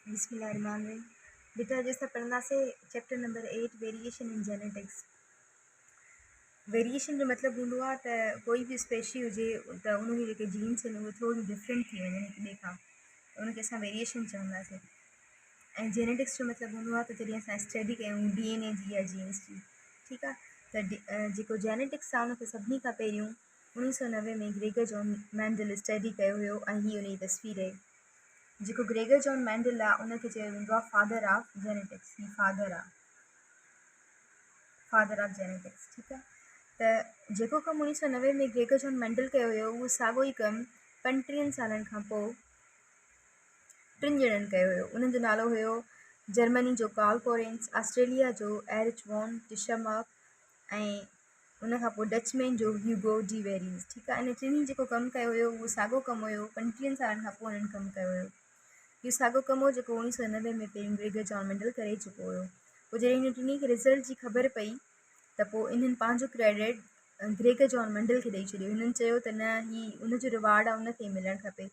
बिस्मिल्लाहिर्रहमानिर्रहीम। बेटा जैसा पढ़ना से chapter number 8 variation in genetics. Variation जो मतलब हूंदो आहे त कोई बि स्पेशी हुजे त उनजी जेके जीन्स आहिनि उहे थोरी डिफरेंट थी वञनि हिक ॿिए खां, त उनखे असां वेरिएशन चवंदासीं। ऐं जेनेटिक्स जो मतिलबु हूंदो आहे त जॾहिं असां स्टडी कयूं DNA जी या जीन्स जी, ठीकु आहे, त जेको जेनेटिक्स आहे उनखे सभिनी खां पहिरियों 1990 में ग्रेगर जॉन मैंडल स्टडी कयो हुयो ऐं हीअ उनजी तस्वीर आहे। जेको ग्रेगर जॉन मैंडल आहे उनखे चयो वेंदो आहे फादर ऑफ जेनेटिक्स। ही फादर ऑफ जेनेटिक्स, ठीकु आहे। त जेको कमु 1990 में ग्रेगर जॉन मैंडल कयो हुयो उहो साॻियो ई कमु 35 सालनि खां पोइ 3 ॼणनि कयो हुयो। उन्हनि जो नालो हुयो जर्मनी जो कार्ल कोरेंस, ऑस्ट्रेलिया जो एरिच वॉन टिशरमार्क ऐं उन खां पोइ डचमैन जो ह्यूगो डी वेरिन्स, ठीकु आहे। इन टिनी जेको कमु कयो हुयो उहो साॻियो कमु हुयो 35 सालनि खां पोइ उन्हनि कमु कयो हुयो। इहो साॻियो कमु हो जेको 1990 में पहिरियों ग्रेगर जॉन मैंडल करे चुको हुयो। पोइ जॾहिं हिन टिनी खे रिज़ल्ट जी ख़बर पई त पोइ इन्हनि पंहिंजो क्रेडिट ग्रेगर जॉन मैंडल खे ॾेई छॾियो। हिननि चयो त न, ही उनजो रिवार्ड आहे, उनखे मिलणु खपे।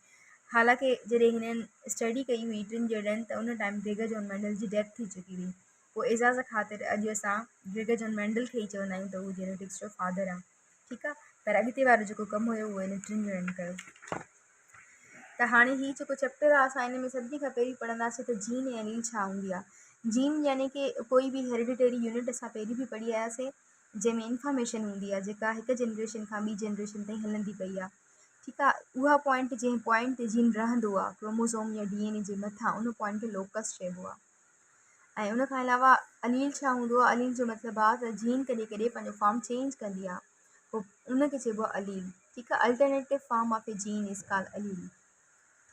हालांकि जॾहिं हिननि स्टडी कई हुई 3 ॼणनि त उन टाइम ग्रेगर जॉन मैंडल जी डेथ थी चुकी हुई। पोइ एज़ाज़ ख़ातिर अॼु असां ग्रेगर जॉन मैंडल खे ई चवंदा आहियूं त उहो जेनेटिक्स जो फादर आहे, ठीकु आहे। पर अॻिते वारो जेको कमु हुयो उहो हिन 3 ॼणनि कयो। त हाणे हीउ जेको चैप्टर आहे असां हिन में सभिनी खां पहिरीं पढ़ंदासीं त जीन ऐं एलील छा हूंदी आहे। जीन यानी कि कोई बि हेरिडिटरी यूनिट असां पहिरीं बि पढ़ी आयासीं, जंहिंमें इंफॉर्मेशन हूंदी आहे जेका हिकु जनरेशन खां ॿी जनरेशन ताईं हलंदी पई आहे, ठीकु आहे। उहा पॉइंट जंहिं पॉइंट ते जीन रहंदो आहे क्रोमोज़ोम या DNA जे मथां, उन पॉइंट खे लोकस चइबो आहे। ऐं उन खां अलावा अलील छा हूंदो आहे। अलील जो मतिलबु आहे त जीन कॾहिं कॾहिं पंहिंजो फॉर्म चेंज कंदी आहे, पोइ उनखे चइबो आहे अलील, ठीकु आहे। Alternative form of a gene is called allele,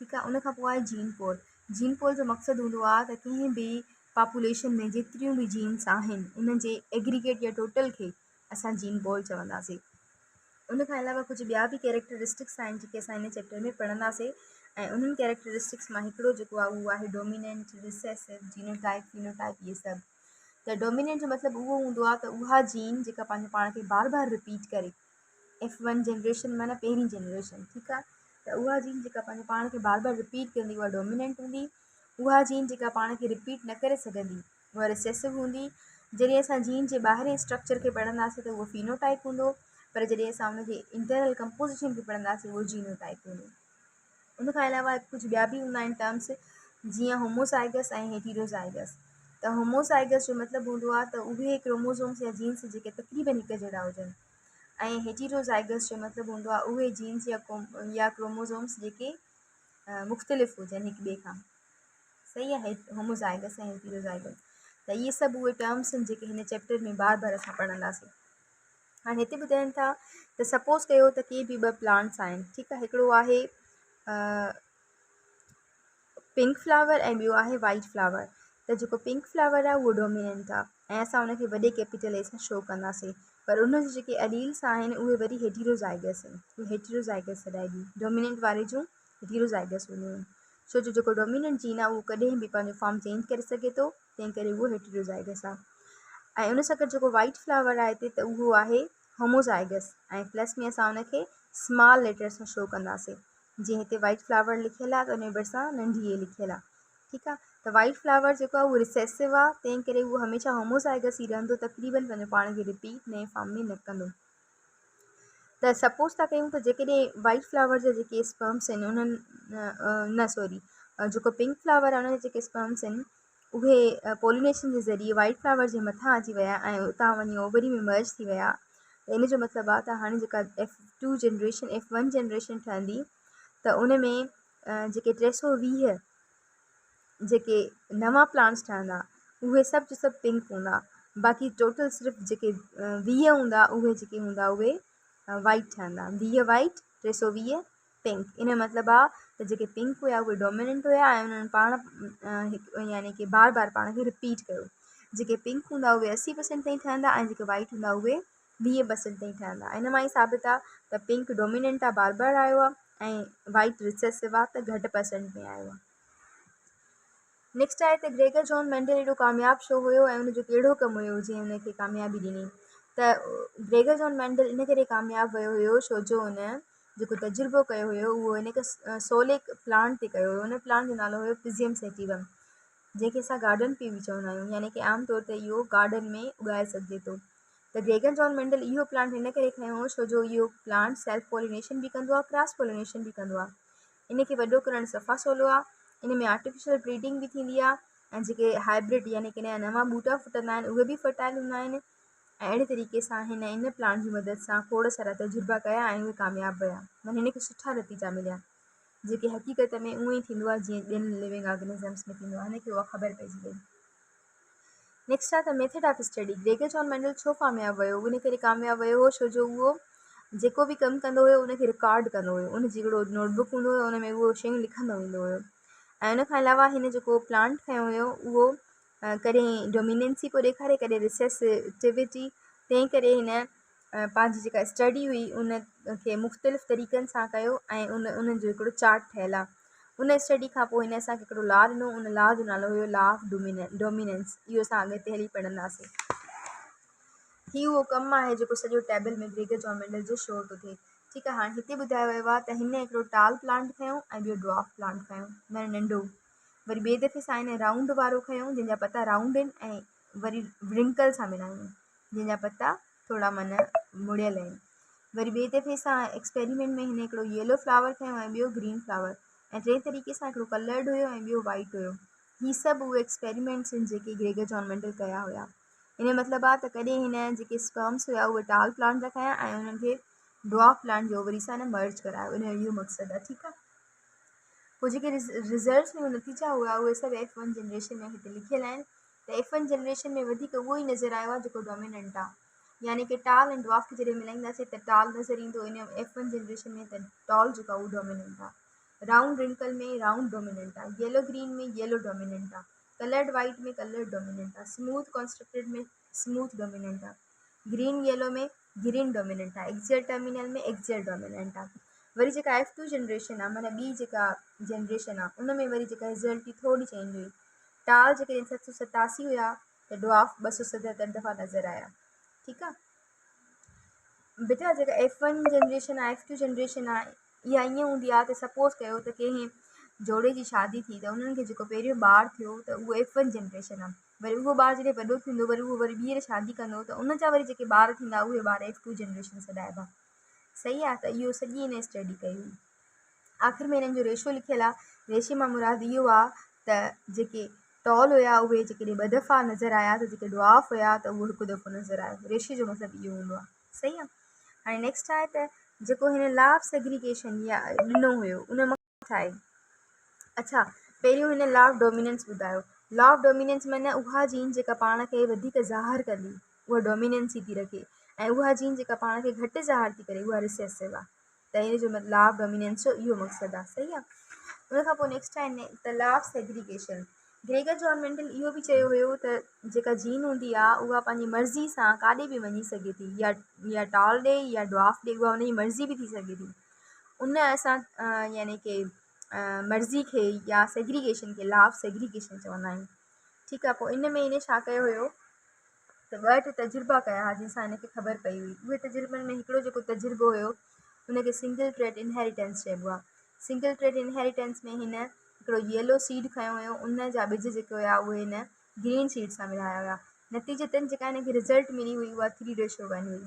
ठीकु आहे। उन खां पोइ आहे जीन पोल। जीन पोल जो मक़सदु हूंदो आहे त कंहिं बि पॉपुलेशन में जेतिरियूं बि जीन्स आहिनि उन जे एग्रीगेट या टोटल खे असां जीन पोल चवंदासीं। उन खां अलावा कुझु ॿिया बि कैरेक्टरिस्टिक्स आहिनि जेके असां हिन चैप्टर में पढ़ंदासीं। ऐं उन्हनि कैरेक्टरिस्टिक्स मां हिकिड़ो जेको आहे उहो आहे डोमिनेंट, रिसेसिव, जीनोटाइप, फिनोटाइप, इहे सभु। त डोमिनेंट जो मतिलबु उहो हूंदो आहे त उहा जीन जेका पंहिंजे पाण खे बार बार रिपीट करे, F1 जनरेशन माना पहिरीं जनरेशन, ठीकु आहे। त उहा जीन जेका पंहिंजे पाण खे बार बार रिपीट कंदी उहा डोमिनेंट हूंदी। उहा जीन जेका पाण खे रिपीट न करे सघंदी उहा रिसेसिव हूंदी। जॾहिं असां जीन जे ॿाहिरें स्ट्रक्चर खे पढ़ंदासीं त उहो फिनोटाइप हूंदो, पर जॾहिं असां उनजे इंटरनल कंपोज़िशन खे पढ़ंदासीं उहो जीनोटाइप हूंदो। उन खां अलावा कुझु ॿिया बि हूंदा आहिनि टर्म्स, जीअं होमोज़ाइगस ऐं हेटीरोज़ाइगस। त होमोज़ाइगस जो मतिलबु हूंदो आहे त उहे क्रोमोज़ोम्स या जीन्स जेके तक़रीबन हिक जहिड़ा हुजनि, ऐं हेटीरोज़ाइगस जो मतिलबु हूंदो आहे उहे जीन्स या क्रोमोज़ोम्स जेके मुख़्तलिफ़ हुजनि हिक ॿिए खां, सही आहे। होमोज़ाइगस ऐं हेटीरोज़ाइगस, त इहे सभु उहे टर्म्स आहिनि जेके हिन चैप्टर में बार बार असां पढ़ंदासीं। हाणे हिते ॿुधाइनि था त सपोज़ कयो त के बि ॿ प्लांट्स आहिनि, ठीकु आहे। हिकिड़ो आहे पिंक फ्लावर ऐं ॿियो आहे वाइट फ्लावर। त जेको पिंक फ्लावर आहे उहो डोमिनेंट आहे ऐं असां उनखे वॾे कैपिटल ए सां शो कंदासीं। पर उनजो जेके अलील्स आहिनि उहे वरी हेटीरोज़ाइगस आहिनि, उहे हेटीरोज़ाइगस सॾाइबी। डोमिनेंट वारे जूं हेटीरोज़ाइगस हूंदियूं आहिनि, छो जो जेको डोमिनेंट जीन आहे उहो कॾहिं बि पंहिंजो फॉर्म चेंज करे सघे थो, तंहिं करे उहो हेटीरोज़ाइगस आहे। ऐं उन सां गॾु जेको वाइट फ्लावर आहे हिते त उहो आहे होमोज़ाइगस, ऐं प्लस में असां उनखे स्मॉल लेटर सां शो कंदासीं। जीअं हिते वाइट फ्लावर लिखियलु आहे त उन भरिसां नंढी ए लिखियलु आहे, ठीकु आहे। त वाइट फ्लावर जेको आहे उहो रिसेसिव आहे, तंहिं करे उहो हमेशह होमोज़ाइगस ई रहंदो, तक़रीबन पंहिंजो पाण खे रिपीट नए फॉर्म में न कंदो। त सपोज़ था कयूं त जेकॾहिं वाइट फ्लावर जा जेके स्पर्म्स आहिनि उन्हनि जेको पिंक फ्लावर आहे उनजा जेके स्पर्म्स आहिनि उहे पोलिनेशन जे ज़रिए वाइट फ्लावर जे मथां अची विया ऐं उतां वञी ओवरी में मर्ज थी विया। त इन जो मतिलबु आहे त हाणे जेका F2 जनरेशन F1 जनरेशन ठहंदी त उन में जेके 320 जेके नवां प्लांट्स ठहंदा उहे सभु जो सभु पिंक हूंदा, बाक़ी टोटल सिर्फ़ु जेके 20 हूंदा उहे जेके हूंदा उहे वाइट ठहंदा। 20 वाइट, 320 पिंक। इन जो मतिलबु आहे त जेके पिंक हुया उहे डोमिनेंट हुया ऐं उन्हनि पाण यानी कि बार बार पाण खे रिपीट कयो। जेके पिंक हूंदा उहे 80% ताईं ठहंदा ऐं जेके वाइट हूंदा उहे 20% ताईं ठहंदा। इन मां ई साबित आहे त पिंक डोमिनेंट आहे, बार बार आयो आहे, ऐं वाइट रिसेसिव आहे त घटि परसेंट में आयो आहे। नेक्स्ट आहे त ग्रेगर जॉन मैंडल एॾो कामयाबु छो हुयो ऐं उनजो कहिड़ो कमु हुयो जंहिं हुनखे कामयाबी ॾिनी। त ग्रेगर जॉन मैंडल इन करे कामयाबु वियो हुयो छो जो हुन जेको तजुर्बो कयो हुयो उहो हिन हिकु सोलिक प्लांट ते कयो हुयो। हुन प्लांट जो नालो हुयो पिज़ियम सेटिवम। जंहिंखे असां गार्डन पी बि चवंदा आहियूं, यानी कि आम तौर ते इहो गार्डन में उगाए सघिजे थो। त ग्रेगर जॉन मेंडल इहो प्लांट हिन करे खयों हो छो जो इहो प्लांट सेल्फ पॉलिनेशन बि कंदो आहे, क्रॉस पॉलिनेशन बि कंदो आहे। इन खे वॾो करणु सफ़ा सवलो आहे। इन में आर्टिफिशियल ब्रीडिंग बि थींदी आहे, ऐं जेके हाइब्रिड यानी कि नया नवां ॿूटा फुटंदा आहिनि उहे बि फर्टाइल हूंदा आहिनि। ऐं अहिड़े तरीक़े सां इन प्लांट जी मदद सां खोड़ सारा तजुर्बा कया ऐं उहे कामयाबु विया, माना हिन खे सुठा नतीजा मिलिया, जेके हक़ीक़त में उअं ई थींदो आहे जीअं ॿियनि लिविंग ऑर्गेनिज़म्स में थींदो आहे। हिनखे उहा ख़बर पइजी वई। नेक्स्ट आहे the method of study. Gregor John Mendel छो कामयाबु वियो? उन करे कामयाबु वियो हो छो जो उहो जेको बि कमु कंदो हुयो उनखे रिकॉर्ड कंदो हुयो। उन जी हिकिड़ो नोटबुक हूंदो हुयो, उन में उहो शयूं लिखंदो वेंदो हुयो। ऐं उन खां अलावा हिन जेको प्लांट खयों हुयो उहो कॾहिं डोमिनेंसी पियो ॾेखारे, कॾहिं रिसेसिटिविटी। तंहिं करे हिन पंहिंजी जेका स्टडी हुई उन खे मुख़्तलिफ़ तरीक़नि सां कयो ऐं उन जो हिकिड़ो चार्ट ठहियलु आहे। उन स्टडी खां पोइ हिन असांखे हिकिड़ो लॉ ॾिनो, उन लॉ जो नालो हुयो लॉ ऑफ डोमिनेंस। इहो असां अॻिते हली पढ़ंदासीं। हीउ उहो कमु आहे जेको सॼो टेबल में ग्रेगर जॉन मेंडल जो शो थो थिए। ठीकु आहे, हाणे हिते ॿुधायो वियो आहे त हिन हिकिड़ो टाल प्लांट खयों ऐं ॿियो ड्वार्फ प्लांट खयों, माना नंढो। वरी ॿिए दफ़े सां हिन राउंड वारो खयों जंहिंजा पता राउंड आहिनि, ऐं वरी व्रिंकल सां मिलायूं जंहिंजा पता थोरा माना मुड़ियल आहिनि। वरी ॿिए दफ़े सां एक्सपेरिमेंट में हिन हिकिड़ो येलो फ्लावर खयों ऐं ॿियो ग्रीन फ्लावर, ऐं टे तरीक़े सां हिकिड़ो कलर्ड हुयो ऐं ॿियो वाइट हुयो। हीअ सभु उहे एक्सपेरिमेंट्स आहिनि जेके ग्रेगर जॉन मेंडल कया हुया। इन मतिलबु आहे त कॾहिं हिन जेके स्पर्म्स हुया उहे टाल प्लांट जा खयां ऐं उन्हनि खे ड्वार्फ प्लांट जो वरी सां मर्ज करायो। इन जो इहो मक़सदु आहे। ठीकु आहे, पोइ जेके रिज़ल्ट्स में नतीजा हुआ उहे सभु F1 जनरेशन में हिते लिखियल आहिनि। त F1 जनरेशन में वधीक उहो ई नज़र आयो आहे जेको डोमिनेंट आहे, यानी कि टाल ऐं ड्वार्फ खे जॾहिं मिलाईंदासीं त टाल नज़र ईंदो। इन F1 जनरेशन में त टॉल जेको आहे उहो डोमिनेंट आहे। राउंड रिंकल में राउंड डोमिनेंट आहे, येलो ग्रीन में येलो डोमिनेंट आहे, कलर्ड वाइट में कलर्ड डोमिनेंट आहे, स्मूथ कॉन्स्ट्रक्टेड में स्मूथ डोमिनेंट आहे, ग्रीन येलो में ग्रीन डोमिनेंट आहे, एक्सियल टर्मिनल में एक्सियल डोमिनेंट आहे। वरी जेका F2 जनरेशन आहे, माना ॿी जेका जनरेशन आहे, उन में वरी जेका रिज़ल्ट ई थोरी चेंज हुई। टाल जेके 787 हुया त ड्वार्फ 277 दफ़ा नज़र आया। ठीकु आहे बेटा, जेका F1 जनरेशन आहे F2 जनरेशन आहे इहा ईअं हूंदी आहे त सपोज़ कयो त कंहिं जोड़े जी शादी थी त उन्हनि खे जेको पहिरियों ॿारु थियो त उहो F1 जनरेशन आहे। वरी उहो ॿारु जॾहिं वॾो थींदो वरी उहो वरी ॿीहर शादी कंदो त उन जा वरी जेके ॿार थींदा उहे ॿार F2 जनरेशन सॾाइबा। सही आहे, त इहो सॼी हिन स्टडी कई हुई। आख़िर में हिननि जो रेशो लिखियलु आहे। रेशे मां मुराद इहो आहे त जेके टॉल हुया उहे जेके 2 दफ़ा नज़र आया त जेके ड्वार्फ हुया त उहो 1 दफ़ो नज़र आयो। रेशे जो मतिलबु इहो हूंदो आहे। सही आहे, हाणे नेक्स्ट आहे त जेको हिन लॉ ऑफ सेग्रीगेशन या ॾिनो हुयो उन मां छा आहे। अच्छा, पहिरियों हिन लॉ ऑफ डोमिनेंस ॿुधायो। लॉ ऑफ डोमिनेंस माना उहा जीन जेका पाण खे वधीक ज़ाहिर कंदी उहा डोमिनेंसी थी रखे, ऐं उहा जीन जेका पाण खे घटि ज़ाहिर थी करे उहा रिसेसिव आहे। त इन जो लॉ ऑफ डोमिनेंस जो इहो मक़सदु आहे। सही आहे, उन खां पोइ नेक्स्ट आहे त law of segregation. Gregor John Mendel इहो बि चयो हुयो त जेका जीन हूंदी आहे उहा पंहिंजी मर्ज़ी सां काॾे बि वञी सघे थी, या टॉल ॾे या ड्वार्फ ॾे, उहा उनजी मर्ज़ी बि थी सघे थी। उन असां यानी कि मर्ज़ी खे या सेग्रीगेशन खे लॉ ऑफ सेग्रीगेशन चवंदा आहियूं। ठीकु आहे, पोइ इन में इन छा कयो हुयो त 2 तजुर्बा कया हुआ जंहिंसां हिनखे ख़बर पई हुई। उहे तजुर्बनि में हिकिड़ो जेको तजुर्बो हुयो उनखे सिंगल ट्रेड इनहेरिटेंस चइबो आहे। सिंगल ट्रेड इनहेरिटेंस में हिन हिकिड़ो येलो सीड खयों हुयो, उन जा ॿिज जेके हुया उहे हिन ग्रीन सीड सां मिलाया हुया। नतीजतन जेका हिनखे रिज़ल्ट मिली हुई उहा 3:1 हुई।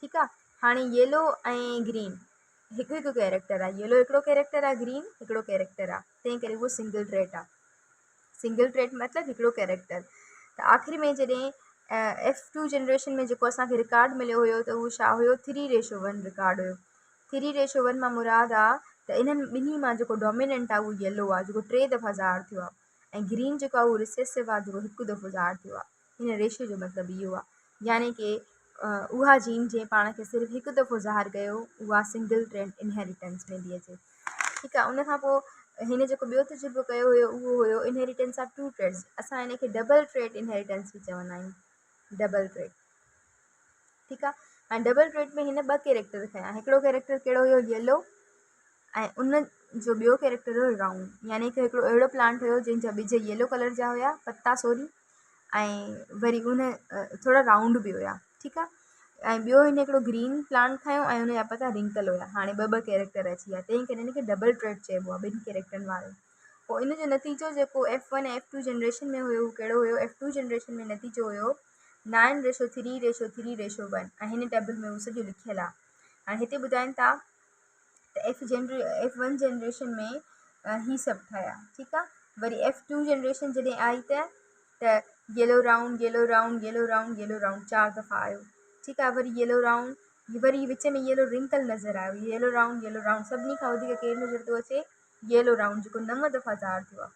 ठीकु आहे, हाणे येलो ऐं ग्रीन हिकु हिकु कैरेक्टर आहे। येलो हिकिड़ो कैरेक्टर आहे, ग्रीन हिकिड़ो कैरेक्टर आहे, तंहिं करे उहो सिंगल ट्रेड आहे। सिंगल ट्रेड मतिलबु हिकिड़ो कैरेक्टर। त आख़िर में जॾहिं F2 जनरेशन में जेको असांखे रिकॉर्ड मिलियो हुयो त उहो छा हुयो, 3:1 रिकॉर्ड हुयो। 3:1 मां मुराद आहे त इन्हनि ॿिन्ही मां जेको डोमिनेंट आहे उहो येलो आहे जेको 3 दफ़ा ज़ाहिर थियो आहे, ऐं ग्रीन जेको आहे उहो रिसेसिव आहे जेको 1 दफ़ो ज़ाहिर थियो आहे। हिन रेशो जो मतिलबु इहो आहे, यानी कि उहा जीन जंहिं पाण खे सिर्फ़ु 1 दफ़ो ज़ाहिर कयो उहा सिंगल ट्रेड इनहेरिटेंस में थी अचे। ठीकु आहे, उन खां पोइ हिन जेको ॿियो तजुर्बो कयो हुयो उहो हुयो इनहेरिटेंस ऑफ 2 ट्रेड्स। असां हिन खे डबल ट्रेड इनहेरिटेंस बि चवंदा आहियूं, डबल ट्रेड। ठीकु आहे, हाणे डबल ट्रेड में हिन 2 कैरेक्टर खयां। हिकिड़ो कैरेक्टर कहिड़ो हुयो, येलो, ऐं उन जो ॿियो कैरेक्टर हुयो राउंड, यानी कि हिकिड़ो अहिड़ो प्लांट हुयो जंहिंजा ॿिज येलो कलर जा हुया, पत्ता सॉरी, ऐं वरी उन थोरा राउंड बि हुया। ठीकु आहे, ऐं ॿियो हिन हिकिड़ो ग्रीन प्लांट खयों ऐं उन जा पत्ता रिंकल हुया। हाणे 2 कैरेक्टर अची विया, तंहिं करे हिन खे डबल ट्रेड चइबो आहे, 2 कैरेक्टरनि वारो। पोइ इन जो नतीजो जेको F1 ऐं F2 जनरेशन में हुयो हू कहिड़ो हुयो। F2 जनरेशन में नतीजो हुयो 9:3:1 ऐं हिन टेबल में हू सॼो लिखियलु आहे। हाणे हिते ॿुधाइनि था त F1 जनरेशन में ही सभु ठहिया, ठीकु आहे। वरी F2 जनरेशन जॾहिं आई त yellow round yellow round yellow round yellow round 4 दफ़ा आयो, ठीकु आहे। वरी येलो राउंड, वरी विच में येलो रिंकल नज़र आयो, येलो राउंड सभिनी खां वधीक केरु नज़र थो अचे, येलो राउंड जेको 9 दफ़ा ज़ाहिर थियो आहे,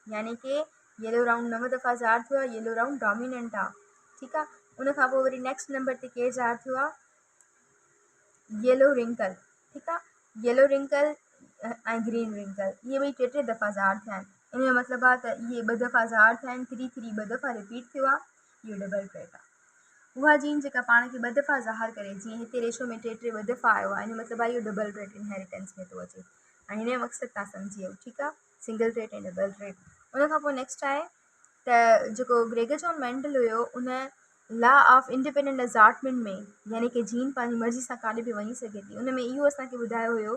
यानी कि येलो राउंड 9 दफ़ा ज़ाहिर थियो आहे। येलो राउंड डोमिनेंट आहे, ठीकु आहे। उनखां पोइ वरी नेक्स्ट नंबर ते केरु ज़ाहिर थियो आहे, येलो रिंकल, ठीकु आहे। येलो रिंकल ऐं ग्रीन रिंकल इहे ॿई टे दफ़ा ज़ाहिर थिया आहिनि। इन जो मतिलबु आहे त इहे 2 दफ़ा ज़ाहिर थिया आहिनि, 3 2 दफ़ा रिपीट थियो आहे, इहो डबल ट्रेट आहे। उहा जीन जेका पाण खे 2 दफ़ा ज़ाहिर करे, जीअं हिते रेशो में 2 2 दफ़ा आयो आहे, इन जो मतिलबु आहे इहो डबल ट्रेट इनहेरिटेंस में थो अचे ऐं हिन जो मक़सदु तव्हां सम्झी वियो, ठीकु आहे। सिंगल ट्रेट ऐं डबल ट्रेट। उनखां पोइ नेक्स्ट आहे त जेको ग्रेगर जॉन मेंडल हुयो उन लॉ ऑफ इंडिपेंडेंट अज़ार्टमेंट में, यानी कि जीन पंहिंजी मर्ज़ी सां काॾे बि वञी सघे थी, उन में इहो असांखे ॿुधायो हुयो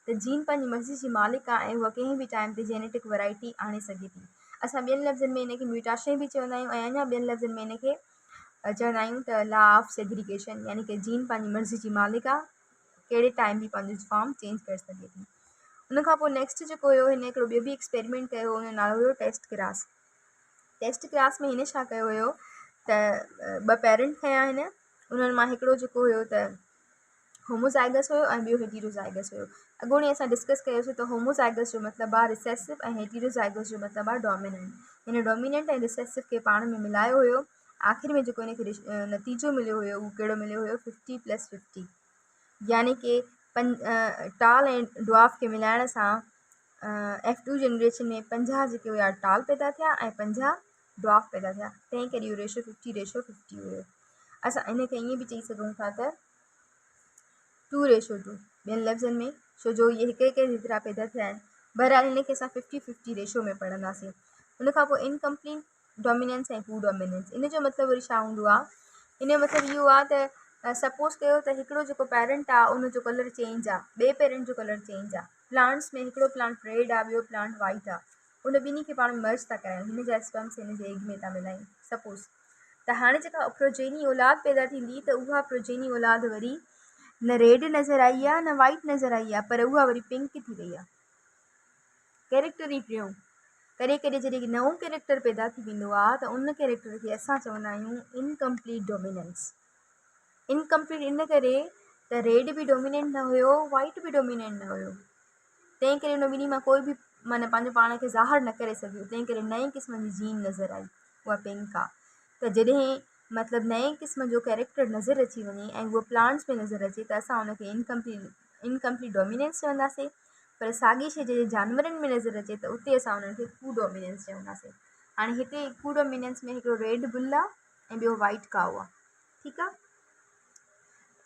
त जीन पंहिंजी मर्ज़ी जी मालिक आहे ऐं उहा कंहिं बि टाइम ते जेनेटिक वैरायटी आणे सघे थी। असां ॿियनि लफ़्ज़नि में इनखे म्यूटेशन बि चवंदा आहियूं ऐं अञा ॿियनि लफ़्ज़नि में इनखे चवंदा आहियूं त लॉ ऑफ सेग्रीगेशन, यानी कि जीन पंहिंजी मर्ज़ी जी मालिक आहे, कहिड़े टाइम बि पंहिंजो फॉर्म चेंज करे सघे थी। उनखां पोइ नेक्स्ट जेको हुयो, हिन हिकिड़ो ॿियो बि एक्सपेरिमेंट कयो, हुन जो नालो हुयो टेस्ट ग्रास। टेस्ट ग्रास में हिन छा कयो हुयो त 2 पेरेंट खया आहिनि, उन्हनि मां हिकिड़ो जेको हुयो त होमोज़ाइगस हुयो ऐं ॿियो हेटेरोज़ाइगस हुयो। अॻोणी असां डिस्कस कयोसीं त होमोज़ाइगस जो मतिलबु आहे रिसेसिव ऐं हेटेरोज़ाइगस जो मतिलबु आहे डोमिनेंट। हिन डोमिनेंट ऐं रिसेसिव खे पाण में मिलायो हुयो, आख़िर में जेको हिनखे नतीजो मिलियो हुयो उहो कहिड़ो मिलियो हुयो, 50+50, यानी कि टाल ऐं ड्वार्फ खे मिलाइण सां F2 जनरेशन में 50 जेके हुया टाल पैदा थिया ऐं 50 ड्वार्फ पैदा थिया, तंहिं करे इहो रेशो 50:50 हुयो। असां इनखे ईअं बि चई सघूं था त 2:2, ॿियनि लफ़्ज़नि में, छो जो इहे हिक जेतिरा पैदा थिया आहिनि। बहरहाल हिनखे असां 50:50 रेशो में पढ़ंदासीं। उनखां पोइ इनकम्प्लीट डोमिनेंस ऐं पू डोमिनेंस, इन जो मतिलबु वरी छा हूंदो आहे, इन जो मतिलबु इहो आहे त सपोज़ कयो त हिकिड़ो जेको पेरेंट आहे उनजो कलर चेंज आहे, ॿिए पेरेंट जो कलर चेंज आहे। प्लांट्स में हिकिड़ो प्लांट रेड आहे, ॿियो प्लांट वाइट आहे, उन ॿिन्ही खे पाण मर्ज था करायूं, हिन जा स्पर्म्स हिन जे एग में था मिलायूं सपोज़। त हाणे जेका प्रोजेनी औलाद पैदा थींदी त उहा प्रोजेनी औलाद वरी न रेड नज़र आई आहे न वाइट नज़र आई आहे, पर उहा वरी पिंक थी वई आहे। कैरेक्टर ई टियों, कॾहिं कॾहिं जॾहिं नओं कैरेक्टर पैदा थी वेंदो आहे त उन कैरेक्टर खे असां चवंदा आहियूं इनकम्प्लीट डोमिनेंस। इनकम्प्लीट इन करे त रेड बि डोमिनेंट न हुयो, वाइट बि डोमिनेंट न हुयो, तंहिं करे उन ॿिन्ही मां कोई बि माना पंहिंजो पाण खे ज़ाहिर न करे सघियो, तंहिं करे नए क़िस्म जी जीन नज़र आई, उहा पिंक आहे। त जॾहिं मतिलबु नए क़िस्म जो कैरेक्टर नज़र अची वञे ऐं उहो प्लांट्स में नज़र अचे त असां उनखे इनकम्प्लीट डोमिनेंस चवंदासीं, पर साॻी शइ जॾहिं जानवरनि में नज़र अचे त उते असां उन्हनि खे कू डोमिनेंस चवंदासीं। हाणे हिते कू डोमिनेंस में हिकिड़ो रेड बुल आहे ऐं ॿियो वाइट काऊ आहे, ठीकु आहे।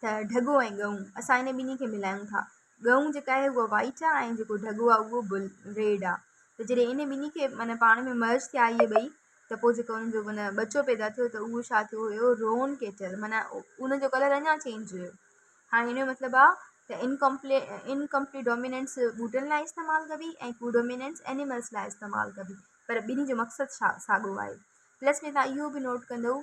त ढॻो ऐं ॻऊं असां इन ॿिन्ही खे मिलायूं था, ॻऊं जेका आहे उहा वाइट आहे ऐं जेको ढॻो आहे उहो रेड आहे। त जॾहिं इन ॿिन्ही खे माना पाण में मर्ज थिया इहे ॿई, त पोइ जेको उनजो माना बचो पैदा थियो त उहो छा थियो हुयो, रोन केटल, माना उनजो कलर अञा चेंज हुयो। हाणे हिन जो मतिलबु आहे त इनकम्प्लीट डोमिनेंस ॿूटनि लाइ इस्तेमालु कबी ऐं कू डोमिनेंस एनिमल्स लाइ इस्तेमालु कबी, पर ॿिन्ही जो मक़सदु साॻियो आहे। प्लस में तव्हां इहो बि नोट कंदो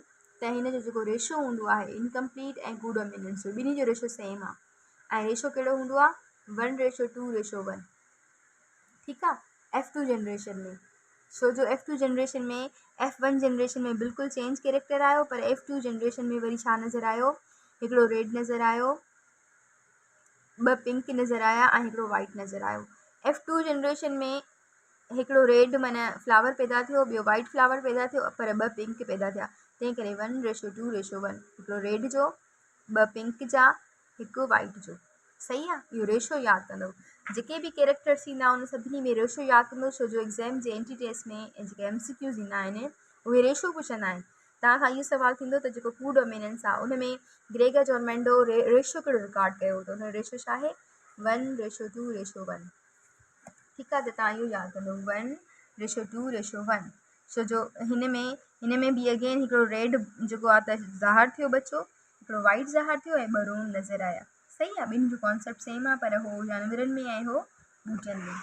त हिन जो जेको रेशो हूंदो आहे इनकम्प्लीट ऐं कू डोमिनेंस जो, ॿिन्ही जो रेशो सेम आहे ऐं रेशो कहिड़ो हूंदो आहे, 1:2:1, ठीकु आहे। F2 जनरेशन में, छो जो F2 जनरेशन में F1 जनरेशन में बिल्कुलु चेंज कैरेक्टर आयो, पर F2 जनरेशन में वरी छा नज़र आयो, हिकिड़ो रेड नज़र आयो, 2 पिंक नज़र आया ऐं हिकिड़ो वाइट नज़र आयो। F2 जनरेशन में हिकिड़ो रेड माना फ्लावर पैदा थियो, ॿियो वाइट फ्लावर पैदा थियो, पर 2 पिंक पैदा थिया, तंहिं करे 1:2:1, हिकिड़ो रेड जो, 2 पिंक जा, हिकु वाइट जो, सही आहे। इहो रेशो यादि कंदो, जेके बि कैरेक्टर्स ईंदा उन सभिनी में रेशो यादि कंदो, छो जो एग्ज़ाम जे एंटी टेस्ट में जेके MCQs ईंदा आहिनि उहे रेशो पुछंदा आहिनि। तव्हां खां इहो सुवालु थींदो त जेको कू डोमिनेंस आहे उन में ग्रेगर जॉन मेंडल रेशो कहिड़ो रिकॉर्ड कयो, त हुन जो रेशो छा आहे, 1:2:1, ठीकु आहे। त तव्हां इहो यादि कंदो 1:2:1, छो जो हिन में बि अगेन हिकिड़ो रेड जेको आहे त ज़ाहिर थियो बचो, हिकिड़ो वाइट ज़ाहिर थियो ऐं 2 रोन नज़र आया, सही आहे। ॿिनि जो कॉन्सेप्ट सेम आहे, पर हो जानवरनि में ऐं हो ॿूटनि में।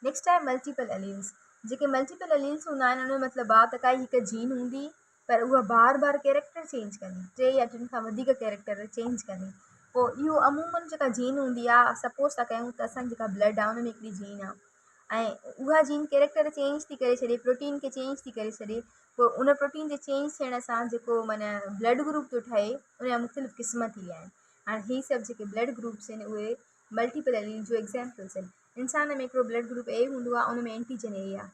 नेक्स्ट आहे मल्टीपल एलील्स। जेके मल्टीपल एलील्स हूंदा आहिनि उन जो मतिलबु आहे त काई हिकु जीन हूंदी पर उहा बार बार कैरेक्टर चेंज कंदी, 3 या 3 खां वधीक कैरेक्टर चेंज कंदी। पोइ इहो अमूमन जेका जीन हूंदी आहे, सपोज़ था कयूं त असांजी जेका ब्लड आहे उन में हिकिड़ी जीन आहे ऐं उहा जीन कैरेक्टर चेंज थी करे छॾे, प्रोटीन खे चेंज थी करे छॾे। पोइ उन प्रोटीन जे चेंज थियण सां जेको माना ब्लड ग्रुप थो ठहे उन जा मुख़्तलिफ़ क़िस्म थी विया आहिनि। हाणे हीअ सभु जेके ब्लड ग्रुप्स आहिनि उहे मल्टीपल एलील जो एग्ज़ाम्पल्स आहिनि। इंसान में हिकिड़ो ब्लड ग्रुप ए हूंदो आहे, उन में एंटीजन ए आहे,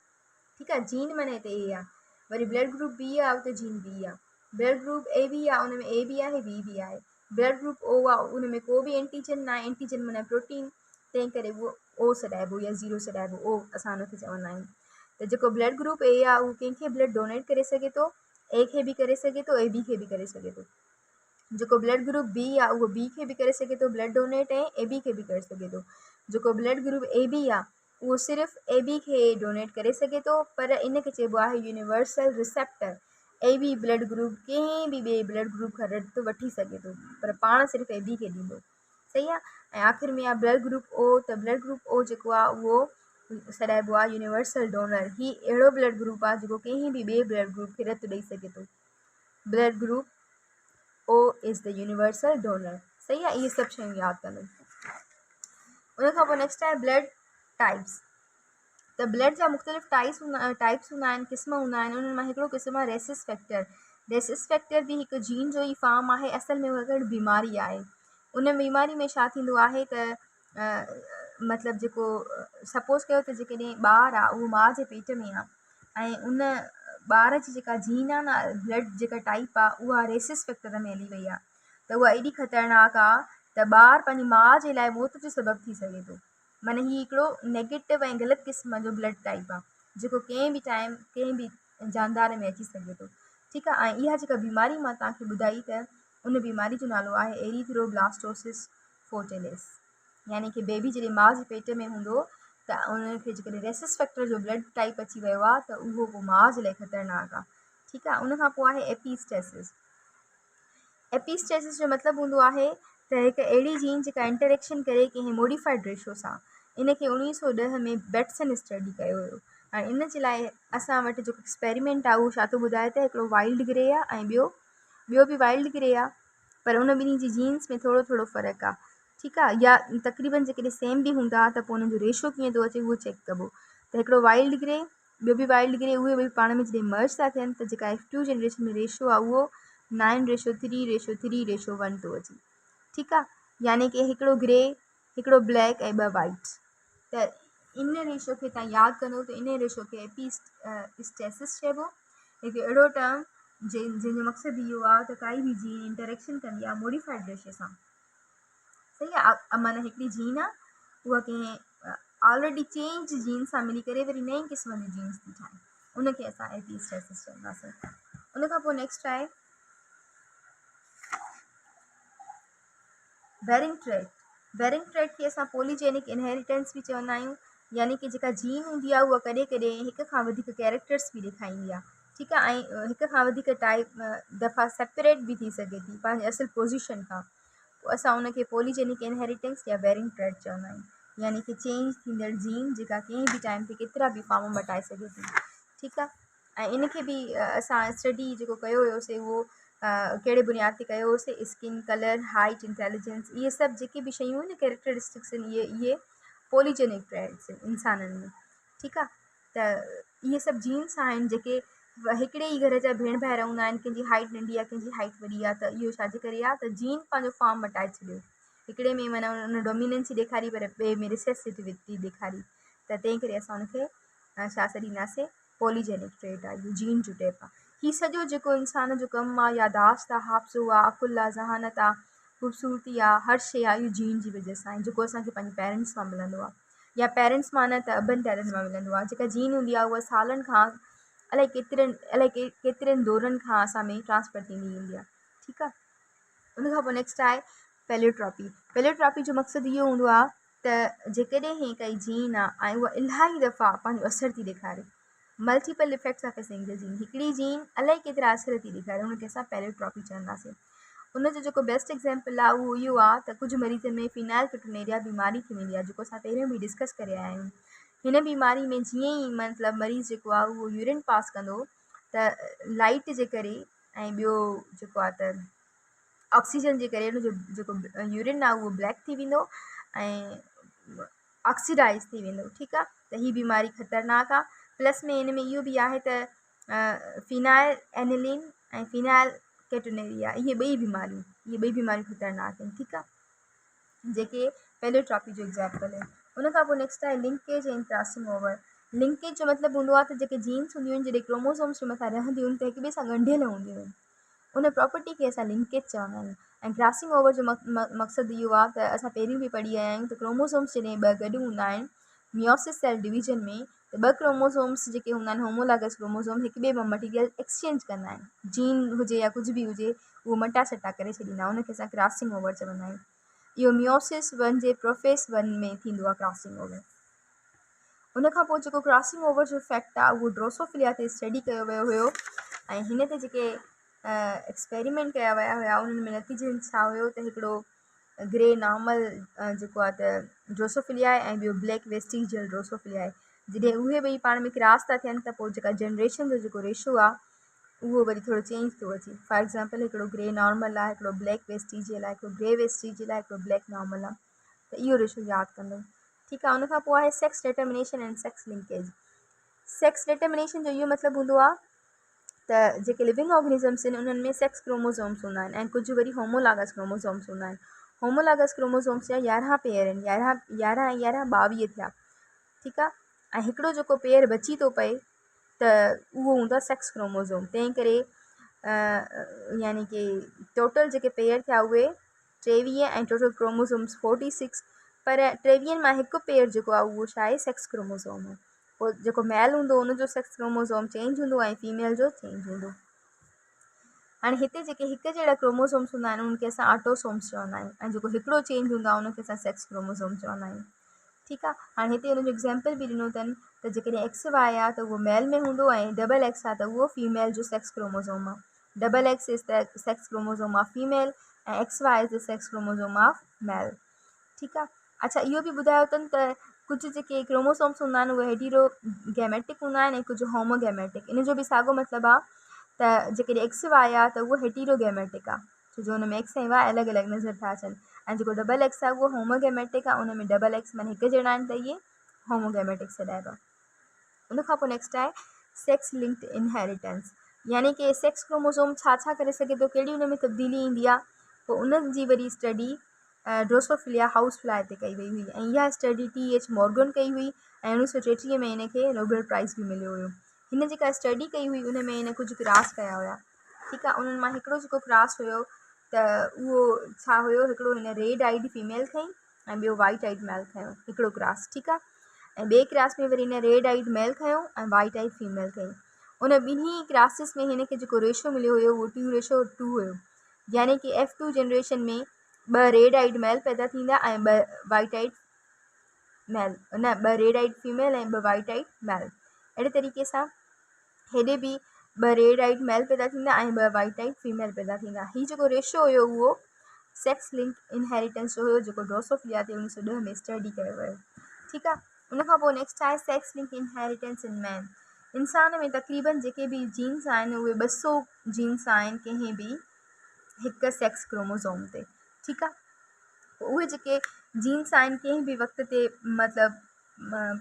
ठीकु आहे, जीन माने हिते ए आहे। वरी ब्लड ग्रुप बी आहे, उते जीन बी आहे। ब्लड ग्रुप ए बी आहे, उन में ए बी आहे, बी बी आहे। ब्लड ग्रुप ओ आहे, उन में को बि एंटीजन न आहे, एंटीजन माना प्रोटीन, तंहिं करे उहो ओ सॾाइबो या ज़ीरो सॾाइबो, ओ असां हुनखे चवंदा आहियूं। त जेको ब्लड ग्रुप ए आहे उहो कंहिंखे ब्लड डोनेट करे सघे थो, ए खे बि करे सघे थो, ए बी खे बि करे सघे थो। जेको ब्लड ग्रुप बी आहे उहो बी खे बि करे सघे थो ब्लड डोनेट, ऐं ए बी खे बि करे सघे थो। जेको ब्लड ग्रुप ए बी आहे उहो सिर्फ़ु ए बी खे डोनेट करे सघे थो, पर इन खे चइबो आहे universal receptor. A B blood group कंहिं बि ॿिए ब्लड ग्रुप खां रत वठी सघे थो, पर पाण सिर्फ़ु ए बी खे ॾींदो, सही आहे। ऐं आख़िर में आहे ब्लड ग्रुप ओ। त ब्लड ग्रुप ओ जेको आहे उहो सॾाइबो आहे यूनिवर्सल डोनर। ही अहिड़ो ब्लड ग्रुप आहे जेको कंहिं बि ॿिए ब्लड ग्रुप खे रत ॾेई सघे थो। Blood group O is the universal donor, सही आहे। इहे सभु शयूं यादि कंदो। उन खां पोइ नेक्स्ट आहे ब्लड टाइप्स। त ब्लड जा मुख़्तलिफ़ टाइप्स हूंदा आहिनि, क़िस्म हूंदा आहिनि। उन्हनि मां हिकिड़ो क़िस्म आहे रेसिस फैक्टर। रेसिस फैक्टर बि हिकु जीन जो ई फॉर्म आहे। असल में उहा हिकिड़ी बीमारी आहे। उन बीमारी में छा थींदो आहे त मतिलबु जेको सपोज़ कयो त जेकॾहिं ॿारु आहे उहो माउ जे पेट में आहे ऐं उन ॿार जी जेका जीन आहे न, ब्लड जेका टाइप आहे उहा रेसिस फैक्टर में हली वई आहे, त उहा एॾी ख़तरनाक आहे त ॿारु पंहिंजी माउ जे लाइ मौत जो सबबु थी सघे थो। माना हीउ हिकिड़ो नेगेटिव ऐं ग़लति क़िस्म जो ब्लड टाइप आहे जेको कंहिं बि टाइम कंहिं बि जानदार में अची सघे थो, ठीकु आहे। ऐं इहा जेका बीमारी मां तव्हांखे ॿुधाई त उन बीमारी जो नालो आहे एरिथ्रोब्लास्टोसिस फोर्टिलिस। यानी कि बेबी जॾहिं माउ जे पेट में हूंदो त उनखे जेकॾहिं रेसिस फैक्टर जो ब्लड टाइप अची वियो आहे त उहो पोइ माउ जे लाइ ख़तरनाक आहे, ठीकु आहे। उन खां पोइ आहे एपिस्टेसिस। एपिस्टेसिस जो मतिलबु हूंदो आहे त हिकु अहिड़ी जीन जेका इंटरेक्शन करे कंहिं मोडिफाइड रेशो सां। इन खे 1910 में बेट्सन स्टडी कयो हुयो। ऐं इन जे लाइ असां वटि जेको एक्सपेरिमेंट आहे उहो छा थो ॿुधाए त हिकिड़ो वाइल्ड ग्रे आहे ऐं ॿियो बि वाइल्ड ग्रे आहे, पर उन ॿिन्ही जी जीन्स में थोरो थोरो फ़र्क़ु आहे, ठीकु आहे। या तक़रीबन जेकॾहिं सेम बि हूंदा त पोइ उन्हनि जो रेशो कीअं थो अचे उहो चेक कबो। त हिकिड़ो वाइल्ड ग्रे, ॿियो बि वाइल्ड ग्रे, उहे ॿई पाण में जॾहिं मर्ज था थियनि त जेका F2 जनरेशन में रेशो आहे उहो 9:3:1 थो अचे, ठीकु आहे। यानी कि हिकिड़ो ग्रे, हिकिड़ो ब्लैक ऐं 2 वाइट। त इन रेशो खे तव्हां यादि कंदो त इन रेशो खे एपिस्टेसिस चइबो। हिकु अहिड़ो टर्म जंहिंजो मक़सदु इहो आहे त काई बि जीन इंटरेक्शन कंदी आहे मोडिफाइड रेशो सां, सही आहे। माना हिकिड़ी जीन आहे उहा कंहिं ऑलरेडी चेंज जीन सां मिली करे वरी नई क़िस्म जी जीन्स थी ठाहे, उनखे असां एपिस्टेसिस चवंदासीं। उन खां पोइ नेक्स्ट आहे बेरिंग ट्रेट। बेरिंग ट्रेट खे असां पॉलीजेनिक इनहेरिटेंस बि चवंदा आहियूं। यानी कि जेका जीन हूंदी आहे उहा कॾहिं कॾहिं हिक खां वधीक कैरेक्टर्स बि ॾेखारींदी आहे, ठीकु आहे। ऐं हिक खां वधीक टाइप दफ़ा सेपरेट बि थी सघे थी पंहिंजे असल पोज़ीशन खां। पोइ असां उनखे पॉलीजेनिक इनहेरिटेंस या बेरिंग ट्रेट चवंदा आहियूं। यानी कि चेंज थींदड़ जीन जेका कंहिं बि टाइम ते केतिरा बि फॉर्म मटाए सघे थी, ठीकु आहे। ऐं इनखे बि असां स्टडी जेको कयो हुयोसीं उहो कहिड़े बुनियाद ते कयो होसीं, स्किन कलर, हाइट, इंटेलिजेंस, इहे सभु जेके बि शयूं आहिनि कैरेक्टरिस्टिक्स आहिनि इहे पॉलीजेनिक ट्रेट्स आहिनि इंसाननि में, ठीकु आहे। त इहे सभु जीन्स आहिनि जेके हिकिड़े ई घर जा भेण भाइ रहंदा आहिनि, कंहिंजी हाइट नंढी आहे कंहिंजी हाइट वॾी आहे, त इहो छाजे करे आहे त जीन पंहिंजो फॉर्म मटाए छॾियो। हिकिड़े में माना उन डोमिनेंसी ॾेखारी पर ॿिए में रिसेसिटिविटी ॾेखारी, त तंहिं करे असां उनखे छा सॾींदासीं, पॉलीजेनिक ट्रेट आहे, इहो जीन जो टाइप आहे। हीउ सॼो जेको इंसान जो कमु आहे, यादाश्त आहे, हाफ़्ज़ो आहे, अकुल आहे, ज़हानत आहे, ख़ूबसूरती आहे, हर शइ आहे, इहो जीन जी वजह सां आहे जेको असांखे पंहिंजे पेरेंट्स मां मिलंदो आहे, या पेरेंट्स मां न त अबनि ॾाॾनि मां मिलंदो आहे। जेका जीन हूंदी आहे उहा सालनि खां अलाए केतिरनि दौरनि खां असां में ट्रांसफर थींदी ईंदी आहे, ठीकु आहे। उन खां पोइ नेक्स्ट आहे पेलियोट्रॉपी। पेलियोट्रॉपी जो मक़सदु इहो हूंदो आहे त जेकॾहिं काई जीन आहे ऐं उहा इलाही दफ़ा पंहिंजो असर थी ॾेखारे, multiple effects of a single jean, हिकिड़ी जीन अलाए केतिरा असर थी ॾेखारे, उनखे असां पेलियोट्रॉपी चवंदासीं। उनजो जेको बेस्ट एग्जाम्पल आहे उहो इहो आहे त कुझु मरीज़ में फिनाइल किटोनेरिया बीमारी थी वेंदी आहे, जेको असां पहिरियों बि डिस्कस करे आया आहियूं। हिन बीमारी में जीअं ई मतिलबु मरीज़ जेको आहे उहो यूरिन पास कंदो त लाइट जे करे ऐं ॿियो जेको आहे त ऑक्सीजन जे करे हुनजो जेको यूरिन आहे उहो ब्लैक थी वेंदो ऐं ऑक्सीडाइज़ थी वेंदो। ठीकु आहे, त हीअ बीमारी ख़तरनाक आहे। प्लस में हिन में इहो बि आहे त फिनाइल एनिलिन ऐं फिनाइल कैटोनेरिया इहे ॿई बीमारियूं ख़तरनाक आहिनि। ठीकु आहे, जेके पेलियोट्रॉपी जो एग्ज़ाम्पल आहे। उन खां पोइ नेक्स्ट आहे लिंकेज ऐं क्रॉसिंग ओवर। लिंकेज जो मतिलबु हूंदो आहे त जेके जीन्स हूंदियूं आहिनि जॾहिं क्रोमोसोम्स जे मथां रहंदियूं आहिनि त हिक ॿिए सां ॻंढियल हूंदियूं आहिनि, उन प्रॉपर्टी खे असां लिंकेज चवंदा आहियूं। ऐं क्रॉसिंग ओवर जो मक़सदु इहो आहे त असां पहिरियों बि पढ़ी आया आहियूं त क्रोमोसोम्स जॾहिं ॿ गॾु हूंदा आहिनि मियोसिस सेल डिवीजन में, त ॿ क्रोमोसोम्स जेके हूंदा आहिनि होमोलैगस क्रोमोसोम हिक ॿिए में मटीरियल एक्सचेंज कंदा आहिनि, जीन हुजे या कुझु बि हुजे उहो मटा सटा करे छॾींदा, उनखे असां क्रॉसिंग ओवर चवंदा आहियूं। इहो मियोसिस 1 जे प्रोफेस 1 में थींदो आहे क्रॉसिंग ओवर। उन खां पोइ जेको क्रॉसिंग ओवर जो इफेक्ट आहे उहो ड्रोसोफिलिया ते स्टडी कयो वियो हुयो ऐं हिन ते जेके एक्सपेरिमेंट कया विया हुया उन्हनि में नतीजनि छा हुयो त हिकिड़ो ग्रे नॉर्मल जेको आहे त ड्रोसोफिलिया ऐं ॿियो ब्लैक वेस्टिजियल ड्रोसोफिलिया आहे, जॾहिं उहे ॿई पाण में क्रॉस था थियनि त पोइ जेका जनरेशन जो जेको रेशो आहे उहो वरी थोरो चेंज थो अचे। फॉर एग्ज़ाम्पल हिकिड़ो ग्रे नॉर्मल आहे, हिकिड़ो ब्लैक वेस्टिजियल आहे, हिकिड़ो ग्रे वेस्टिजियल आहे, हिकिड़ो ब्लैक नॉर्मल आहे, त इहो रेशो यादि कंदो। ठीकु आहे, उन खां पोइ आहे sex determination and sex linkage. Sex determination जो इहो मतिलबु हूंदो आहे त जेके लिविंग ऑर्गेनिज़म्स आहिनि उन्हनि में सेक्स क्रोमोसोम्स हूंदा आहिनि ऐं कुझु वरी होमोलैगस क्रोमोसोम्स हूंदा आहिनि। होमोलैगस क्रोमोसोम्स जा 11 पेयर आहिनि, 11 ऐं 11 22 थिया। ठीकु आहे, ऐं हिकिड़ो जेको पेयर बची थो पए त उहो हूंदो आहे सेक्स क्रोमोसोम। तंहिं करे यानी कि टोटल जेके पेयर थिया उहे 23 ऐं टोटल क्रोमोसोम्स 46, पर 23 मां हिकु पेयर जेको आहे उहो छा आहे सेक्स क्रोमोसोम आहे। पोइ जेको मेल हूंदो उनजो सेक्स क्रोमोसोम चेंज हूंदो ऐं फीमेल जो चेंज हूंदो। हाणे हिते जेके हिकु जहिड़ा क्रोमोसोम्स हूंदा आहिनि उनखे असां ऑटोसोम्स चवंदा आहियूं ऐं जेको हिकिड़ो चेंज हूंदो आहे उनखे असां सेक्स क्रोमोसोम चवंदा आहियूं। ठीकु आहे, हाणे हिते हुनजो एग्ज़ाम्पल बि ॾिनो अथनि त जेकॾहिं एक्स वाई आहे त उहो मेल में हूंदो ऐं डबल एक्स आहे त उहो फीमेल जो सेक्स क्रोमोसोम आहे। Double X is the sex chromosome of female ऐं X Y is the sex chromosome of male. ठीकु आहे, अच्छा इहो बि ॿुधायो अथनि त कुझु जेके क्रोमोसोम्स हूंदा आहिनि उहे हेटीरोगैमेटिक हूंदा आहिनि ऐं कुझु होमोगैमेटिक। इन जो बि साॻियो मतिलबु आहे त जेकॾहिं एक्स वाई आहे त उहो हेटीरोगैमेटिक आहे, छो जो हुन में एक्स ऐं वाई अलॻि अलॻि नज़र था अचनि, ऐं जेको डबल एक्स आहे उहो होमोगैमेटिक आहे, उन में डबल एक्स माना हिकु जहिड़ा आहिनि त इहे होमोगैमेटिक सॾाइबा। उन खां पोइ नेक्स्ट आहे सेक्स लिंक्ड इनहेरिटेंस, यानी कि सेक्स क्रोमोसोम छा छा करे सघे थो, कहिड़ी उन में तब्दीली ईंदी आहे, पोइ उन जी वरी स्टडी ड्रोसोफिलिया हाउस फ्लाई ते कई वई हुई ऐं इहा स्टडी TH मॉर्गन कई हुई ऐं 1933 में इनखे नोबेल प्राइज़ बि मिलियो हुयो। हिन जेका स्टडी कई हुई उन में इन कुझु क्रॉस कया हुया। ठीकु आहे, उन्हनि मां हिकिड़ो जेको क्रॉस हुयो त उहो छा हुयो, हिकिड़ो हिन रेड आइड फीमेल खईं ऐं ॿियो वाइट आइड मेल खयों, हिकिड़ो क्रॉस। ठीकु आहे, ऐं ॿिए क्रॉस में वरी हिन रेड आइड मेल खयों ऐं वाइट आइड फीमेल खईं। उन ॿिन्ही क्रॉसिस में हिन खे जेको रेशो मिलियो हुयो उहो 2:2 हुयो, यानी कि F2 जनरेशन में 2 रेड आइड मेल पैदा थींदा ऐं 2 वाइट आइड मेल, न 2 रेड आइड फीमेल ऐं 2 वाइट आइड मेल। अहिड़े तरीक़े सां हेॾे बि 2 रेड आइड मेल पैदा थींदा ऐं 2 वाइट आइड फीमेल पैदा थींदा। हीउ जेको रेशो हुयो उहो सेक्स लिंक इनहेरिटेंस जो हुयो जेको ड्रोसोफिलिया ते 1910 में स्टडी कयो वियो। ठीकु आहे, उन खां पोइ नेक्स्ट आहे sex link inheritance in man. इंसान में तक़रीबन जेके बि जीन्स आहिनि उहे 200 जीन्स आहिनि कंहिं बि हिकु सेक्स क्रोमोसोम ते। ठीकु आहे, उहे जेके जीन्स आहिनि कंहिं बि वक़्त ते मतिलबु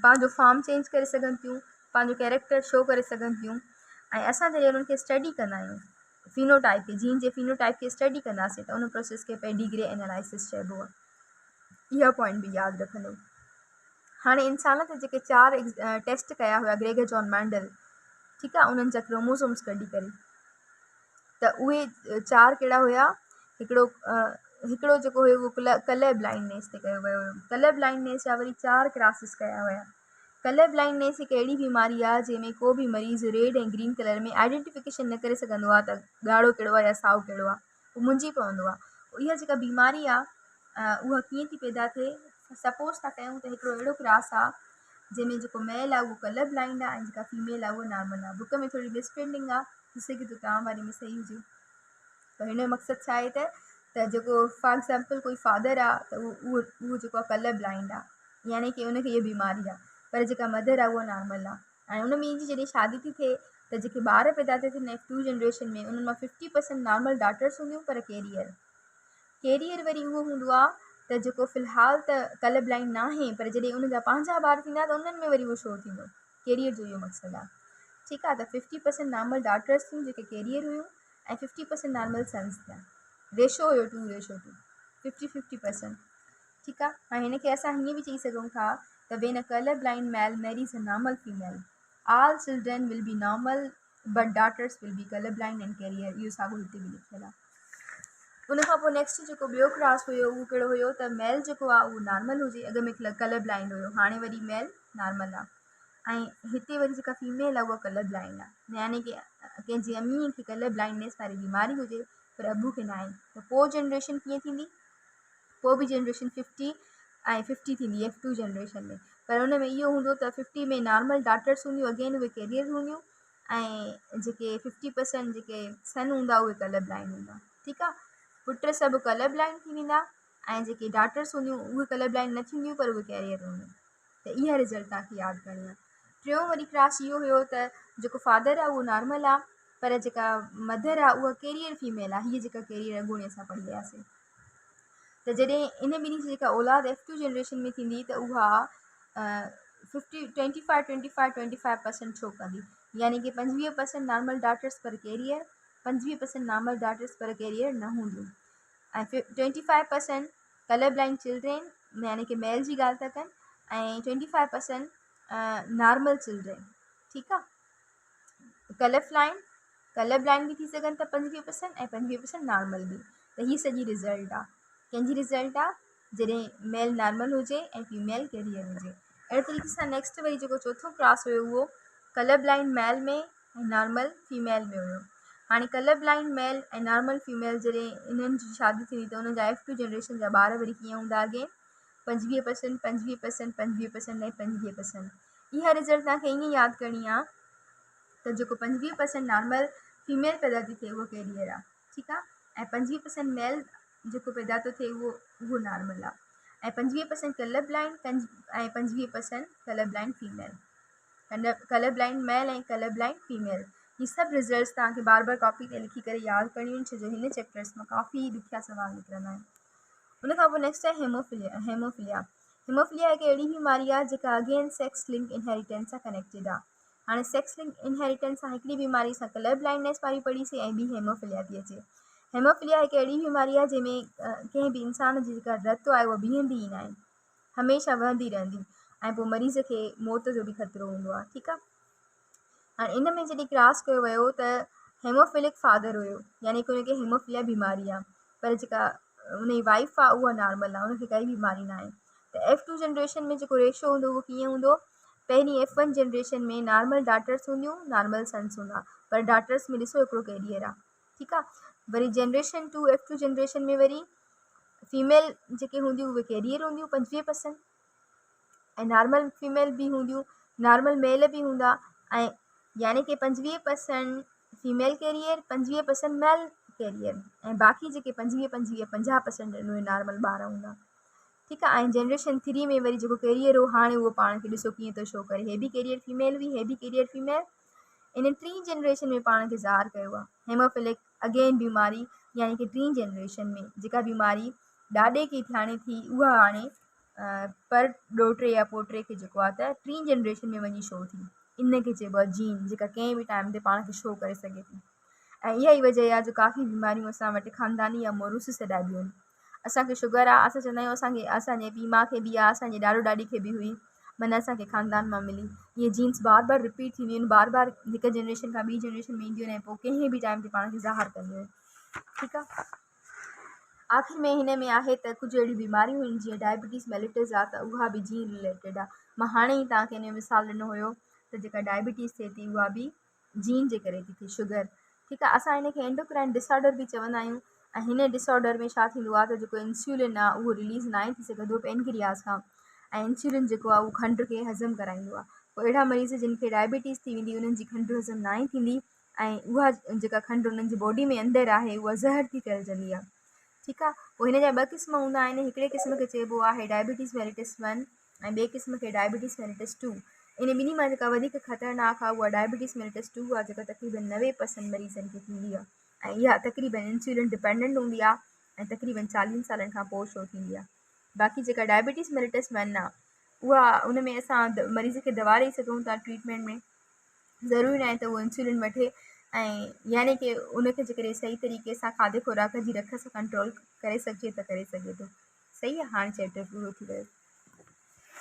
पंहिंजो फॉर्म चेंज करे सघनि थियूं, पंहिंजो कैरेक्टर शो करे सघनि थियूं, ऐं असां जॾहिं उन्हनि खे स्टडी कंदा आहियूं फिनोटाइप खे, जीन जे फिनोटाइप खे स्टडी कंदासीं त उन प्रोसेस खे पेडिग्रे एनालिसिस चइबो आहे। इहा पॉइंट बि यादि रखंदो। हाणे इंसान ते जेके 4 टेस्ट कया हुआ ग्रेगर जॉन मैंडल, ठीकु आहे, उन्हनि जा क्रोमोसोम्स कढी करे, त उहे 4 कहिड़ा हुया, हिकिड़ो जेको हुयो उहो कलर ब्लाइंडनेस ते कयो वियो हुयो। कलर ब्लाइंडनेस जा वरी 4 क्रासिस कया हुया। कलर ब्लाइंडनेस हिकु अहिड़ी बीमारी आहे जंहिंमें को बि मरीज़ रेड ऐं ग्रीन कलर में आइडेंटिफिकेशन न करे सघंदो आहे त ॻाढ़ो कहिड़ो आहे या साओ कहिड़ो आहे, उहो मुंझी पवंदो आहे। इहा जेका बीमारी आहे उहा कीअं थी पैदा थिए, सपोज़ था कयूं त हिकिड़ो अहिड़ो क्रास आहे जंहिंमें जेको मेल आहे उहो कलर ब्लाइंड आहे ऐं जेका फीमेल आहे उहा नॉर्मल आहे। बुक में थोरी मिसप्रिंटिंग आहे, थी सघे थो तव्हां वारे में सही हुजे। त हिन जो मक़सदु छा आहे त जेको फॉर एग्ज़ाम्पल कोई फादर आहे त उहो जेको आहे कलर ब्लाइंड आहे, यानी कि उनखे इहा बीमारी आहे। पर जेका मदर आहे उहा नॉर्मल आहे। ऐं उन में जी जॾहिं शादी थी थिए त जेके ॿार पैदा थिए थी F2 जनरेशन में उन्हनि मां 50% नॉर्मल डॉटर्स हूंदियूं, पर कैरियर वरी उहो हूंदो आहे त जेको फ़िलहालु त कलर ब्लाइंड न आहे, पर जॾहिं उन जा पंहिंजा ॿार थींदा त उन्हनि में वरी उहो शो थींदो। कैरियर जो इहो मक़सदु आहे। ठीकु आहे, त 50% नॉर्मल डॉटर्स थियूं जेके कैरियर हुयूं ऐं 50% नॉर्मल सन्स थिया। रेशो हुयो 2:2, 50-50%। ठीकु आहे, ऐं हिन खे असां हीअं बि चई सघूं था त when a colour blind male marries a normal female all children will be normal but daughters will be colour blind and carrier. इहो साॻियो हिते बि लिखियलु आहे। उन खां पोइ नेक्स्ट जेको ॿियो क्लास हुयो उहो कहिड़ो हुयो त मेल जेको आहे उहो नॉर्मल हुजे, अॻ में कलर ब्लाइंड हुयो, हाणे वरी मेल नॉर्मल आहे। ऐं हिते वरी जेका फीमेल आहे उहा कलर ब्लाइंड आहे, यानी कि कंहिंजी अम्मीअ खे कलर ब्लाइंडनेस वारी बीमारी हुजे पर अबू खे न आहे। त पोइ जनरेशन कीअं थींदी, पोइ बि जनरेशन 50 ऐं 50 थींदी F2 जनरेशन में, पर हुन में इहो हूंदो त 50 में नॉर्मल डॉटर्स हूंदियूं, अगेन उहे कैरियर हूंदियूं, ऐं जेके 50% जेके सन हूंदा उहे कलर ब्लाइंड हूंदा। ठीकु आहे, पुट सभु कलर ब्लाइंड थी वेंदा ऐं जेके डॉटर्स हूंदियूं उहे कलर ब्लाइंड न थींदियूं, पर उहे कैरियर हूंदियूं। त इहा रिज़ल्ट तव्हांखे यादि करणी आहे। टियों वरी क्लास इहो हुयो त जेको फादर आहे उहो नॉर्मल आहे, पर जेका मदर आहे उहा कैरियर फीमेल आहे। हीअ जेका कैरियर अॻोणे असां पढ़ी वियासीं। त जॾहिं इन ॿिन्ही जी जेका औलाद F2 जनरेशन में थींदी त उहा 25% शो कंदी, यानी कि 25% नॉर्मल डॉटर्स पर कैरियर, 25% नॉर्मल डॉटर्स पर कैरियर न हूंदियूं, ऐं 25% कलर ब्लाइंड चिल्ड्रेन, यानी कि मेल जी ॻाल्हि था कनि, ऐं 25% नॉर्मल चिल्ड्रेन। ठीकु आहे, कलर ब्लाइंड बि थी सघनि था 25% ऐं 25% नॉर्मल बि। त हीअ सॼी रिज़ल्ट आहे, कंहिंजी रिज़ल्ट आहे, जॾहिं मेल नॉर्मल हुजे ऐं फीमेल कैरियर हुजे। अहिड़े तरीक़े सां नेक्स्ट वरी जेको चोथों क्लास हुयो उहो कलर ब्लाइंड मेल में ऐं नॉर्मल फीमेल में हुयो। हाणे कलर ब्लाइंड मेल ऐं नॉर्मल फीमेल जॾहिं इन्हनि जी शादी थींदी त उन्हनि जा F2 जनरेशन जा ॿार वरी कीअं हूंदा, अॻे 25%, 25%, 25% ऐं 25%। इहा रिज़ल्ट तव्हांखे ईअं यादि करणी आहे त जेको 25% नॉर्मल फीमेल पैदा थी थिए उहो कैरियर आहे। ठीकु आहे, ऐं 25% मेल जेको पैदा थो थिए उहो नॉर्मल आहे, ऐं 25% कलर ब्लाइंड ऐं 25% colour blind female, colour blind मेल ऐं कलर ब्लाइंड फीमेल। ही सभु रिज़ल्ट्स तव्हांखे बार बार कॉपी ते लिखी करे यादि करणी आहिनि, छो जो हिन चैप्टर्स मां काफ़ी ॾुखिया सुवाल निकिरंदा आहिनि। उन खां पोइ नेक्स्ट आहे हेमोफिलिया हिकु अहिड़ी बीमारी आहे जेका अगेन सेक्स लिंक इनहेरिटेंस सां कनेक्टेड आहे। हाणे सेक्स लिंक इनहेरिटेंस सां हिकिड़ी बीमारी सां कलर ब्लाइंडनेस वारी पढ़ीसीं, ऐं ॿी हेमोफिलिया थी अचे। हेमोफिलिया हिकु अहिड़ी बीमारी आहे जंहिंमें कंहिं बि इंसान जी जेका रत आहे उहा बीहंदी ई न आहे, हमेशह वहंदी रहंदी, ऐं पोइ मरीज़ खे मौत जो बि ख़तरो हूंदो आहे। ठीकु आहे, हाणे इन में जॾहिं क्लास कयो वियो त हेमोफिलिक फादर हुयो, यानी कि हुनखे हेमोफिलिया बीमारी आहे, पर जेका हुनजी वाइफ आहे उहा नॉर्मल आहे, हुनखे काई बीमारी न आहे। त F2 जनरेशन में जेको रेशो हूंदो उहो कीअं हूंदो, पहिरीं F1 जनरेशन में नॉर्मल डॉटर्स हूंदियूं, नॉर्मल सन्स हूंदा, पर डॉटर्स में ॾिसो हिकिड़ो कैरियर आहे। ठीकु आहे, वरी जनरेशन 2 F2 जनरेशन में वरी फीमेल जेके हूंदियूं उहे कैरियर हूंदियूं 25%, ऐं नॉर्मल फीमेल बि हूंदियूं, नॉर्मल मेल बि हूंदा, ऐं यानी कि 25% फीमेल कैरियर, 25% मेल कैरियर, ऐं बाक़ी जेके 50% उहे नॉर्मल ॿार हूंदा। ठीकु आहे, ऐं जनरेशन 3 में वरी जेको कैरियर हो हाणे उहो पाण खे ॾिसो कीअं थो शो करे, हे बि कैरियर फीमेल हुई, हे बि कैरियर फीमेल। इन 3 जनरेशन में पाण खे ज़ाहिर कयो आहे हेमोफिलिक अगेन बीमारी, यानी कि 3 जनरेशन में जेका बीमारी ॾाॾे खे थियाणे थी उहा हाणे पर ॾोहिटे या पोटे खे जेको आहे त 3 जनरेशन में वञी शो थी। इन खे चइबो आहे जीन, जेका कंहिं बि टाइम ते पाण खे शो करे सघे थी। ऐं इहा ई वजह आहे जो काफ़ी बीमारियूं असां वटि ख़ानदानी या मोरूस से ॾाढियूं आहिनि। असांखे शुगर आहे, असां चवंदा आहियूं असांजे पीउ माउ खे बि आहे, असांजे ॾाॾो ॾाॾी खे बि हुई, माना असांखे ख़ानदान मां मिली। इहे जीन्स बार बार रिपीट थींदियूं आहिनि, बार बार हिकु जनरेशन खां ॿी जनरेशन में ईंदियूं आहिनि, ऐं पोइ कंहिं बि टाइम ते पाण खे ज़ाहिर कंदियूं आहिनि। ठीकु आहे, आख़िर में हिन में आहे त कुझु अहिड़ियूं बीमारियूं आहिनि जीअं डायबिटीज़ मेलिटस आहे, त उहा बि जीन रिलेटेड आहे। मां हाणे ई तव्हांखे हिन मिसाल ॾिनो हुयो त जेका डायबिटीज़ थिए थी उहा बि जीन जे करे थी थिए, शुगर। ठीकु आहे, असां हिनखे एंडोक्राइन डिसऑर्डर बि चवंदा आहियूं, ऐं हिन डिसऑर्डर में छा थींदो आहे त जेको इंसुलिन आहे उहो रिलीज़ न आहे थी सघंदो पेनक्रियास खां, ऐं इंसुलिन जेको आहे उहो खंड खे हज़म कराईंदो आहे। पोइ अहिड़ा मरीज़ जिन खे डायबिटीज़ थी वेंदी, उन्हनि जी खंड हज़म न आहे थींदी, ऐं उहा जेका खंड उन्हनि जी बॉडी में अंदरि आहे उहा ज़हर थी फैलिजंदी आहे। ठीकु आहे, पोइ हिन जा 2 क़िस्म हूंदा आहिनि, हिकिड़े क़िस्म खे चइबो आहे डायबिटीज़ मेलिटस 1, ऐं ॿिए क़िस्म खे डायबिटीज़ मेलिटस 2। इन ॿिन्ही मां जेका वधीक ख़तरनाक आहे उहा डायबिटीज़ मेलिटस 2 आहे, जेका तक़रीबन 90% मरीज़नि खे थींदी आहे ऐं इहा तक़रीबन इंसुलिन डिपेंडेंट हूंदी आहे ऐं तक़रीबन 40 सालनि खां पोइ शो थींदी आहे। बाक़ी जेका डायबिटीज़ मेलिटस 1 आहे उहा उन में असां मरीज़ खे दवा ॾेई सघूं था ट्रीटमेंट में, ज़रूरी न आहे त उहो इंसुलिन वठे ऐं यानी कि उनखे जेकॾहिं सही तरीक़े सां खाधे खुराक जी रख सां कंट्रोल करे सघिजे त करे सघे थो। सही आहे, हाणे चैप्टर पूरो थी वियो।